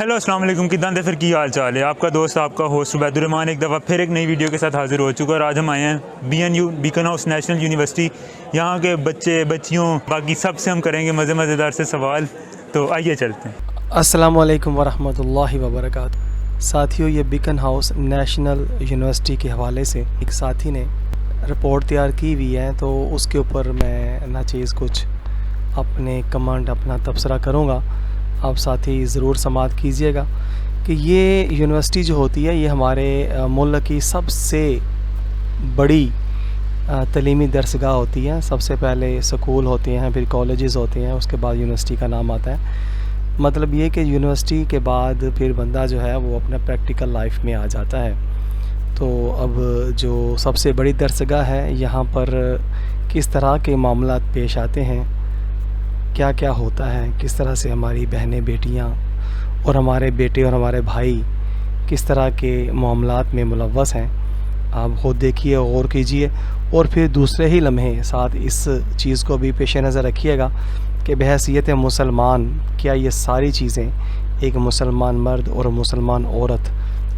Hello अस्सलाम वालेकुम, किदां दे फिर की हाल चाल है। आपका दोस्त आपका होस्ट उबैदुर्रहमान एक दफ़ा फिर एक नई वीडियो के साथ हाजिर हो चुका है। और आज हम आए हैं BNU beacon house national university. यहाँ के बच्चे बच्चियों बाकी सब से हम करेंगे मज़ेदार से सवाल। तो आइए चलते हैं। अस्सलाम वालेकुम वरहमतुल्लाहि वबरकातुहू। साथियों, ये बीकन हाउस नेशनल यूनिवर्सिटी के हवाले से एक साथी ने रिपोर्ट तैयार की हुई है, तो उसके ऊपर मैं नाचीज़ कुछ अपने कमेंट अपना तबसरा करूँगा। आप साथी ज़रूर समाअत कीजिएगा कि ये यूनिवर्सिटी जो होती है ये हमारे मुल्क की सबसे बड़ी तलीमी दरसगाह होती है। सबसे पहले स्कूल होते हैं, फिर कॉलेजेस होते हैं, उसके बाद यूनिवर्सिटी का नाम आता है। मतलब ये कि यूनिवर्सिटी के बाद फिर बंदा जो है वो अपना प्रैक्टिकल लाइफ में आ जाता है। तो अब जो सबसे बड़ी दरसगाह है, यहाँ पर किस तरह के मामलात पेश आते हैं, क्या क्या होता है, किस तरह से हमारी बहनें बेटियाँ और हमारे बेटे और हमारे भाई किस तरह के मामलात में मुलव्वस हैं, आप खुद देखिए, गौर कीजिए और फिर दूसरे ही लम्हे साथ इस चीज़ को भी पेश नज़र रखिएगा कि बहैसियत मुसलमान क्या ये सारी चीज़ें एक मुसलमान मर्द और मुसलमान औरत,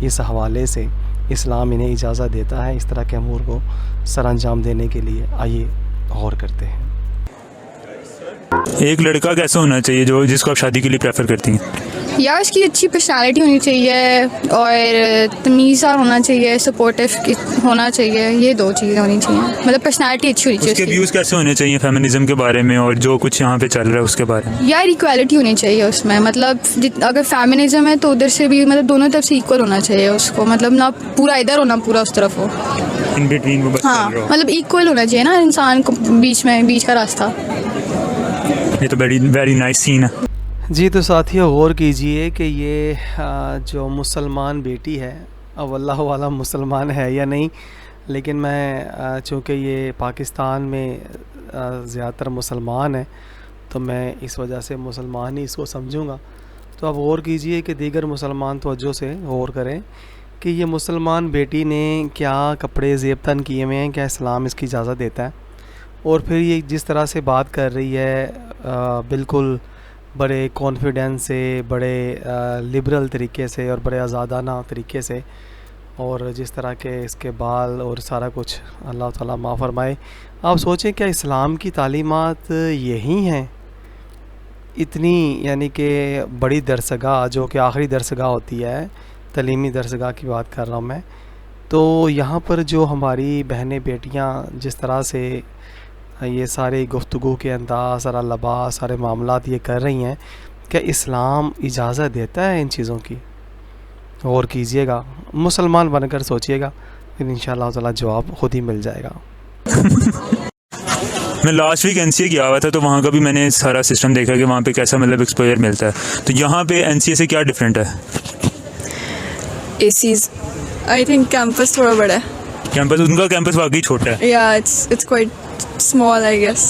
इस हवाले से इस्लाम इन्हें इजाज़त देता है इस तरह के अमूर को सर अंजाम देने के लिए। आइए गौर करते हैं। एक लड़का कैसा होना चाहिए जिसको आप शादी के लिए प्रेफर करती हैं? यार उसकी अच्छी पर्सनालिटी होनी चाहिए और तमीज़दार होना चाहिए, सपोर्टिव होना चाहिए। ये दो चीज़ें होनी चाहिए, मतलब पर्सनालिटी अच्छी होनी चाहिए। उसके व्यूज़ कैसे होने चाहिए फेमिनिज्म के बारे में और जो कुछ यहाँ पे चल रहा है उसके बारे में? यार इक्वालिटी होनी चाहिए उसमें, मतलब अगर फेमिनिज्म है तो उधर से भी मतलब दोनों तरफ से इक्वल होना चाहिए उसको, मतलब ना पूरा इधर हो ना पूरा उस तरफ हो, इन बिटवीन वो बस हाँ, मतलब इक्वल होना चाहिए ना इंसान को, बीच का रास्ता। ये तो वेरी नाइस सीन है जी। तो साथियों गौर कीजिए कि ये जो मुसलमान बेटी है, अब अल्लाह वाला मुसलमान है या नहीं, लेकिन मैं चूँकि ये पाकिस्तान में ज़्यादातर मुसलमान है तो मैं इस वजह से मुसलमान ही इसको समझूंगा। तो अब गौर कीजिए कि दीगर मुसलमान तवज्जो से गौर करें कि ये मुसलमान बेटी ने क्या कपड़े ज़ेबतन किए हुए हैं, क्या इस्लाम इसकी इजाज़त देता है। और फिर ये जिस तरह से बात कर रही है बिल्कुल बड़े कॉन्फिडेंस से, बड़े लिबरल तरीके से और बड़े आज़ादाना तरीके से, और जिस तरह के इसके बाल और सारा कुछ, अल्लाह ताला माफ़ फरमाए। आप सोचें क्या इस्लाम की तालीमात यही हैं? इतनी यानी कि बड़ी दरसगाह जो कि आखिरी दरसगाह होती है, तलीमी दरसगाह की बात कर रहा हूँ मैं, तो यहाँ पर जो हमारी बहनें बेटियाँ जिस तरह से ये सारे गुफ्तगू के अंदाज़, सारा लिबास, सारे मामलात ये कर रही हैं, क्या इस्लाम इजाज़त देता है इन चीज़ों की? गौर कीजिएगा, मुसलमान बनकर सोचिएगा, फिर इंशाअल्लाह ताला जवाब खुद ही मिल जाएगा। मैं लास्ट वीक NCA गया हुआ था, तो वहाँ का भी मैंने सारा सिस्टम देखा कि वहाँ पे कैसा मतलब एक्सपोजर मिलता है। तो यहाँ पे NCA से क्या डिफरेंट है? ACs, I think कैंपस थोड़ा बड़ा है। कैंपस, उनका कैंपस वाकई छोटा है। Yeah, it's quite small, I guess.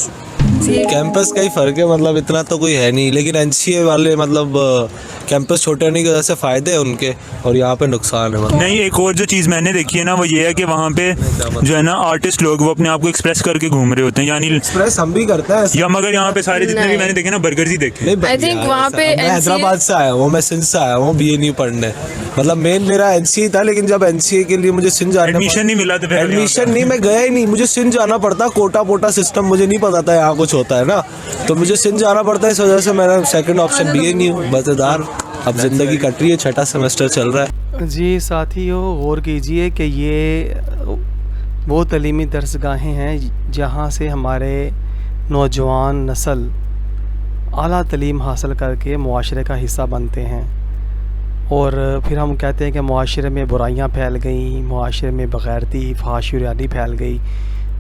Campus का ही फ़र्क है, मतलब इतना तो कोई है नहीं, लेकिन NCA वाले मतलब कैंपस छोटे होने की वजह से फ़ायदे हैं उनके और यहाँ पे नुकसान है। मतलब नहीं, एक और जो चीज़ मैंने देखी है ना, वो ये है कि वहाँ पे जो है ना आर्टिस्ट लोग वो अपने आप को एक्सप्रेस करके घूम रहे होते हैं, यानी एक्सप्रेस हम भी करते हैं या, मगर यहाँ पे सारे जितने भी मैंने देखे ना बर्गर्स ही देखे। I think वहाँ पे मैं हैदराबाद से आया हूँ, मैं सिंध से आया हूँ BNU पढ़ने, मतलब मेन मेरा NCA था, लेकिन जब NCA के लिए मुझे सिंध जाना, एडमिशन नहीं मिला था। एडमिशन नहीं, मैं गया ही नहीं, मुझे सिंध जाना पड़ता, कोटा सिस्टम मुझे नहीं पता था यहाँ कुछ होता है ना, तो मुझे सिंध जाना पड़ता है, इस वजह से मेरा सेकंड ऑप्शन BNU। मज़ेदार, अब ज़िंदगी कट रही है, 6ठा सेमेस्टर चल रहा है। जी साथियों गौर कीजिए कि ये वो तलीमी दरसगाहें हैं जहाँ से हमारे नौजवान नस्ल आला तलीम हासिल करके मुआशरे का हिस्सा बनते हैं। और फिर हम कहते हैं कि मुआशरे में बुराइयाँ फैल गई, मुआशरे में बग़ैरती, फहाशुरियानी फैल गई।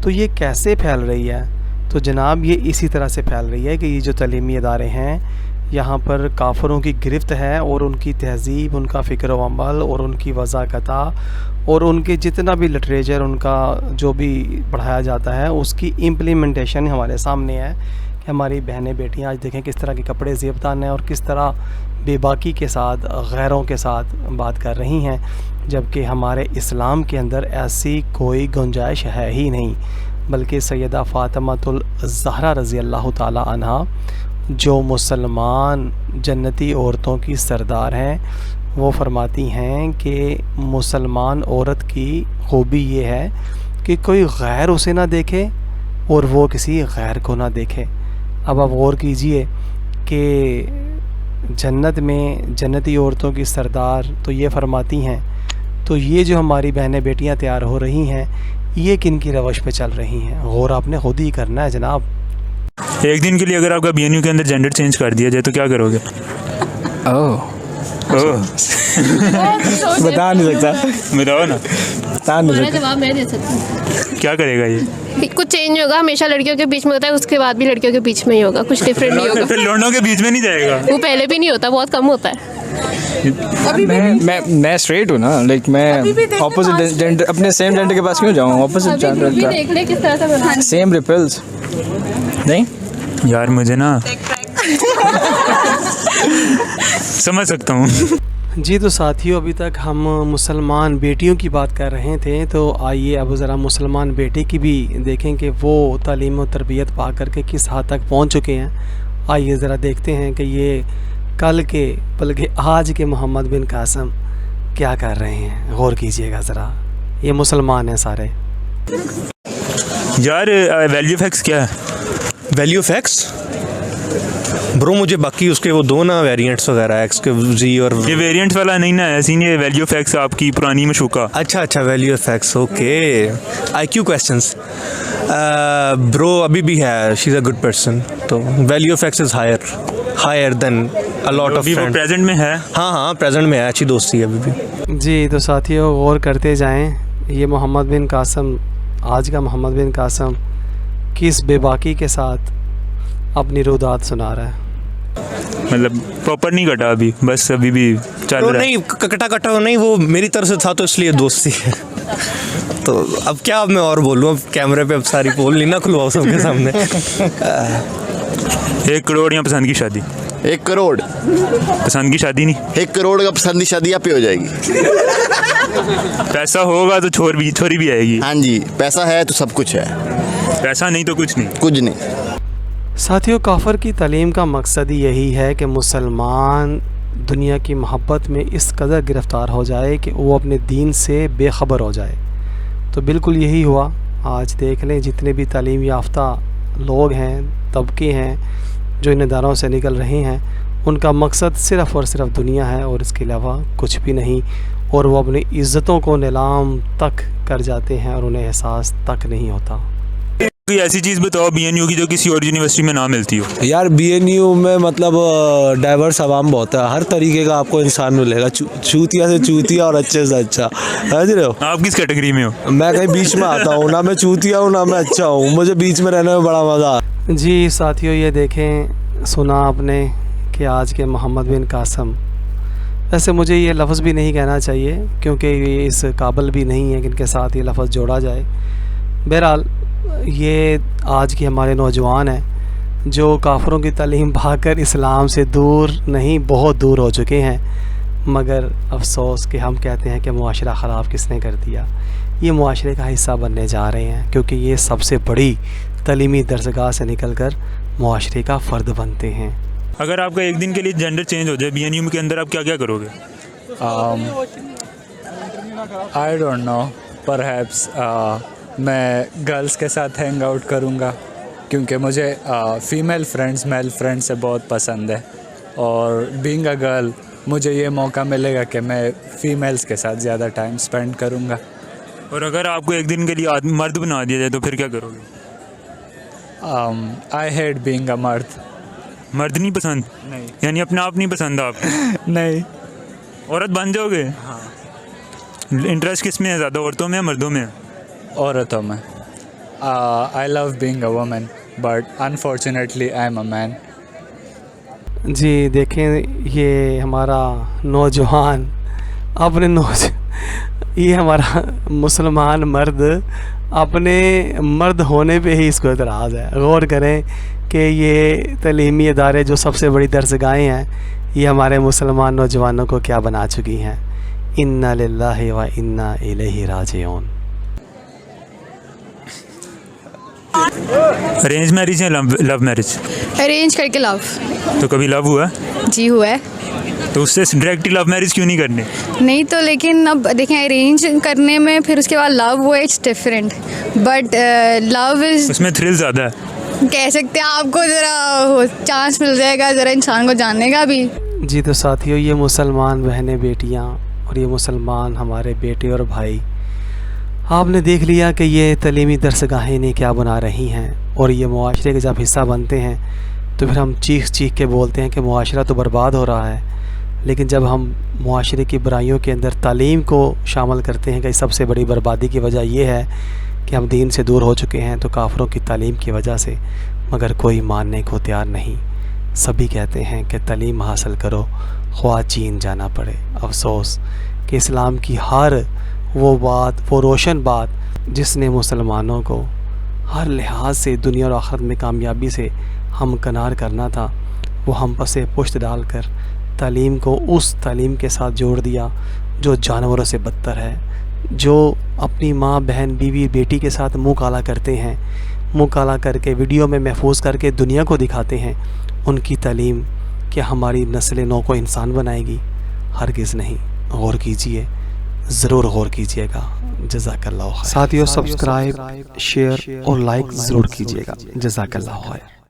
तो ये कैसे फैल रही है? तो जनाब ये इसी तरह से फैल रही है कि ये जो तलीमी इदारे हैं, यहाँ पर काफरों की गिरफ्त है और उनकी तहज़ीब, उनका फ़िक्र व अमल और उनकी वज़ाकता और उनके जितना भी लिटरेचर उनका जो भी पढ़ाया जाता है उसकी इम्प्लीमेंटेशन हमारे सामने है कि हमारी बहनें बेटियाँ आज देखें किस तरह के कपड़े ज़ेबतान हैं और किस तरह बेबाकी के साथ, गैरों के साथ बात कर रही हैं, जबकि हमारे इस्लाम के अंदर ऐसी कोई गुंजाइश है ही नहीं। बल्कि सैयदा फ़ातिमातुल ज़हरा रज़ी अल्लाह ताला अन्हा जो मुसलमान जन्नती औरतों की सरदार हैं, वो फरमाती हैं कि मुसलमान औरत की खूबी ये है कि कोई गैर उसे ना देखे और वो किसी गैर को ना देखे। अब आप गौर कीजिए कि जन्नत में जन्नती औरतों की सरदार तो ये फरमाती हैं, तो ये जो हमारी बहनें बेटियां तैयार हो रही हैं, ये किन की रवश पे चल रही हैं? गौर आपने खुद ही करना है जनाब। एक दिन के लिए अगर आपका BNU के अंदर जेंडर चेंज कर दिया जाए तो क्या करोगे? ओह ओह बता नहीं सकता, बताओ ना, बता नहीं सकता। जवाब मैं दे सकती हूँ। क्या करेगा ये? कुछ चेंज होगा, हमेशा लड़कियों के बीच में होता है, उसके बाद भी लड़कियों के बीच में ही होगा, कुछ डिफरेंट नहीं होगा। फिर लड़कों के बीच में नहीं जाएगा? वो पहले भी नहीं होता, बहुत कम होता है। मैं स्ट्रेट हूँ ना, लाइक मैं ऑपोजिट जेंडर, अपने सेम जेंडर के पास क्यों जाऊँ? ऑपोजिट जेंडर का देख ले किस तरह से बना। सेम रिपल्स नहीं यार मुझे ना समझ सकता हूँ। जी तो साथियों, अभी तक हम मुसलमान बेटियों की बात कर रहे थे, तो आइए अब ज़रा मुसलमान बेटे की भी देखें कि वो तालीम और तरबियत पा करके किस हद तक पहुँच चुके हैं। आइए ज़रा देखते हैं कि ये कल के बल्कि आज के मोहम्मद बिन कासम क्या कर रहे हैं। गौर कीजिएगा ज़रा, ये मुसलमान हैं सारे। यार वैल्यू फैक्स क्या है? वैल्यू ऑफ एक्स ब्रो, मुझे बाकी उसके वो दो ना वेरिएंट्स वगैरह एक्स के जी और ये वेरिएंट वाला नहीं ना, ऐसी नहीं है। वैल्यू फैक्स आपकी पुरानी मशूका। अच्छा value of X, okay. IQ questions bro अभी भी है, she is a good person, तो value of X is higher than a lot of अभी वो फ्रेंड्स। प्रेजेंट में है? हाँ प्रेजेंट में है, अच्छी दोस्ती है अभी भी। जी तो साथियों, गौर करते जाएं, ये मोहम्मद बिन कासम, आज का मोहम्मद बिन कासम किस बेबाकी के साथ अपनी रुदात सुना रहा है। मतलब प्रॉपर नहीं कटा अभी, बस अभी भी चल तो रहा है। नहीं कटा नहीं, वो मेरी तरफ से था तो इसलिए दोस्ती है। तो अब क्या अब मैं और बोलूँ, अब कैमरे पे अब सारी पोल नहीं ना खुलवाओ सबके सामने। 1 करोड़ या पसंद की शादी? 1 करोड़ पसंद की शादी नहीं। 1 करोड़ का पसंद की शादी आप पे हो जाएगी। पैसा होगा तो छोरी भी आएगी। हाँ जी, पैसा है तो सब कुछ है, पैसा नहीं तो कुछ नहीं। कुछ नहीं। साथियों, काफर की तालीम का मकसद ही यही है कि मुसलमान दुनिया की मोहब्बत में इस कदर गिरफ़्तार हो जाए कि वो अपने दीन से बेखबर हो जाए। तो बिल्कुल यही हुआ। आज देख लें, जितने भी तालीम याफ्ता लोग हैं, तबके हैं जो इन इदारों से निकल रहे हैं, उनका मकसद सिर्फ़ और सिर्फ दुनिया है और इसके अलावा कुछ भी नहीं, और वो अपनी इज़्ज़तों को नीलाम तक कर जाते हैं और उन्हें एहसास तक नहीं होता। कोई ऐसी चीज़ बताओ BNU की जो किसी और यूनिवर्सिटी में ना मिलती हो। यार BNU में मतलब डाइवर्स आवाम बहुत है, हर तरीके का आपको इंसान मिलेगा, चूतिया से चूतिया और अच्छे से अच्छा। समझ रहे हो? आप किस कैटेगरी में हो? मैं कहीं बीच में आता हूँ, ना मैं चूतिया हूँ ना मैं अच्छा हूँ, मुझे बीच में रहने में बड़ा मज़ा आता है। जी साथियों, ये देखें, सुना आपने कि आज के मोहम्मद बिन कासम, वैसे मुझे ये लफ्ज़ भी नहीं कहना चाहिए क्योंकि ये इस काबिल भी नहीं है कि इनके साथ ये लफ्ज़ जोड़ा जाए। बहरहाल, ये आज के हमारे नौजवान हैं जो काफरों की तालीम पाकर इस्लाम से दूर नहीं, बहुत दूर हो चुके हैं। मगर अफसोस कि हम कहते हैं कि मुआशरा ख़राब किसने कर दिया। ये मुआशरे का हिस्सा बनने जा रहे हैं क्योंकि ये सबसे बड़ी तालीमी दरसगाह से निकल कर मुआशरे का फ़र्द बनते हैं। अगर आपका एक दिन के लिए जेंडर चेंज हो जाए BNU के अंदर, आप क्या क्या करोगे? आई डोंट नो, परहैप्स मैं गर्ल्स के साथ हैंग आउट करूँगा क्योंकि मुझे फ़ीमेल फ्रेंड्स मेल फ्रेंड्स से बहुत पसंद है, और बीइंग अ गर्ल मुझे ये मौका मिलेगा कि मैं फ़ीमेल्स के साथ ज़्यादा टाइम स्पेंड करूँगा। और अगर आपको एक दिन के लिए मर्द बना दिया जाए तो फिर क्या करोगे? आई हेट बीइंग अ मर्द। मर्द नहीं पसंद? नहीं। यानी अपने आप नहीं पसंद आपको? नहीं। औरत बन जाओगे? हाँ। इंटरेस्ट किस में है ज़्यादा, औरतों में या मर्दों में? औरतों में। I love being a woman but unfortunately I am a man. जी देखें, ये हमारा नौजवान ये हमारा मुसलमान मर्द अपने मर्द होने पे ही इसको एतराज़ है। गौर करें कि ये तलीमी इदारे जो सबसे बड़ी दरसगाहें हैं, ये हमारे मुसलमान नौजवानों को क्या बना चुकी हैं। इन्ना लिल्लाहि व इन्ना इलैहि राजिऊन। अरेंज मैरिज या लव मैरिज? अरेंज करके लव। तो कभी लव हुआ? जी हुआ है। तो उससे डायरेक्टली लव मैरिज क्यों नहीं करनी? नहीं तो लेकिन अब देखें अरेंज करने में फिर उसके बाद लव हुआ, it's different, but love is उसमें थ्रिल ज़्यादा है। कह सकते हैं, आपको ज़रा चांस मिल जाएगा ज़रा इंसान को जानने का भी। जी तो साथियों, ये मुसलमान बहनें बेटियाँ और ये मुसलमान हमारे बेटे और भाई, आपने देख लिया कि ये तलीमी दरसगाहें इन्हें क्या बना रही हैं। और ये मुआशरे के जब हिस्सा बनते हैं तो फिर हम चीख चीख के बोलते हैं कि मुआशरा तो बर्बाद हो रहा है। लेकिन जब हम मुआशरे की बुराइयों के अंदर तालीम को शामिल करते हैं कि सबसे बड़ी बर्बादी की वजह यह है कि हम दीन से दूर हो चुके हैं, तो काफरों की तालीम की वजह से, मगर कोई मानने को तैयार नहीं। सभी कहते हैं कि तालीम हासिल करो, ख्वाह चीन जाना पड़े। अफसोस कि इस्लाम की हर वो बात, वो रोशन बात जिसने मुसलमानों को हर लिहाज से दुनिया और आखिरत में कामयाबी से हमकनार करना था, वो हम पसे पुश्त डालकर तालीम को उस तालीम के साथ जोड़ दिया जो जानवरों से बदतर है, जो अपनी माँ, बहन, बीवी, बेटी के साथ मुँह काला करते हैं, मुँह काला करके वीडियो में महफूज करके दुनिया को दिखाते हैं। उनकी तालीम क्या हमारी नस्ल नौ को इंसान बनाएगी? हरगिज़ नहीं। गौर कीजिए, ज़रूर गौर कीजिएगा। जज़ाकल्लाह खैर। साथियों, सब्सक्राइब, शेयर और लाइक ज़रूर कीजिएगा। जज़ाकल्लाह खैर।